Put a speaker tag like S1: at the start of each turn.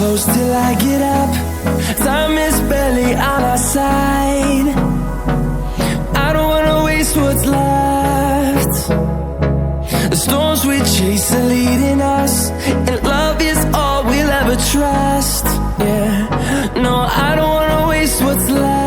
S1: close till I get up. Time is barely on our side. I don't wanna waste what's left. The storms we chase are leading us, and love is all we'll ever trust. Yeah, no, I don't wanna waste what's left.